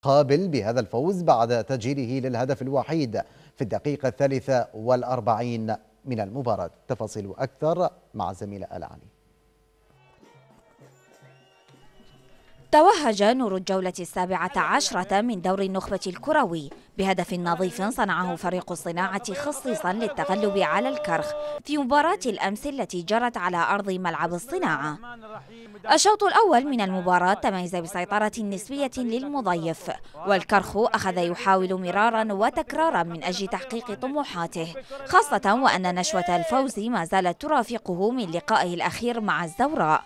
قابل بهذا الفوز بعد تسجيله للهدف الوحيد في الدقيقة 43 من المباراة. تفاصيل أكثر مع زميلة آل علي. توهج نور الجولة 17 من دور النخبة الكروي بهدف نظيف صنعه فريق الصناعة خصيصا للتغلب على الكرخ في مباراة الأمس التي جرت على أرض ملعب الصناعة. الشوط الأول من المباراة تميز بسيطرة نسبية للمضيف، والكرخ أخذ يحاول مرارا وتكرارا من أجل تحقيق طموحاته، خاصة وأن نشوة الفوز ما زالت ترافقه من لقائه الأخير مع الزوراء.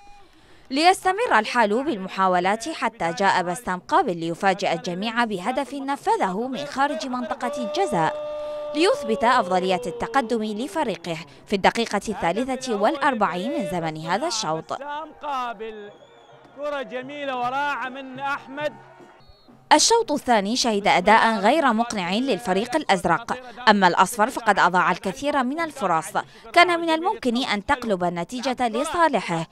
ليستمر الحال بالمحاولات حتى جاء بسام قابل ليفاجئ الجميع بهدف نفذه من خارج منطقة الجزاء ليثبت أفضلية التقدم لفريقه في الدقيقة 43 من زمن هذا الشوط. بسام قابل كرة جميلة وراعة من أحمد. الشوط الثاني شهد أداء غير مقنع للفريق الأزرق، أما الأصفر فقد أضاع الكثير من الفرص، كان من الممكن أن تقلب النتيجة لصالحه،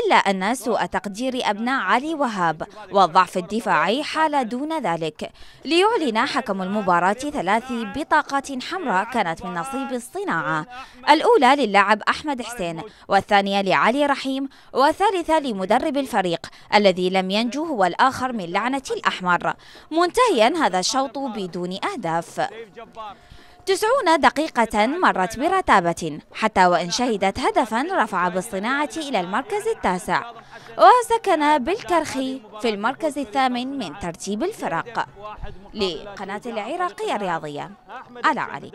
إلا أن سوء تقدير أبناء علي وهاب والضعف الدفاعي حال دون ذلك ليعلن حكم المباراة 3 بطاقات حمراء كانت من نصيب الصناعة، الأولى للاعب أحمد حسين، والثانية لعلي رحيم، والثالثة لمدرب الفريق الذي لم ينجو هو الآخر من لعنة الأحمر. منتهيا هذا الشوط بدون أهداف. 90 دقيقة مرت برتابة، حتى وإن شهدت هدفا رفع بالصناعة إلى المركز التاسع وسكن بالكرخ في المركز الثامن من ترتيب الفرق. لقناة العراقية الرياضية، آل علي.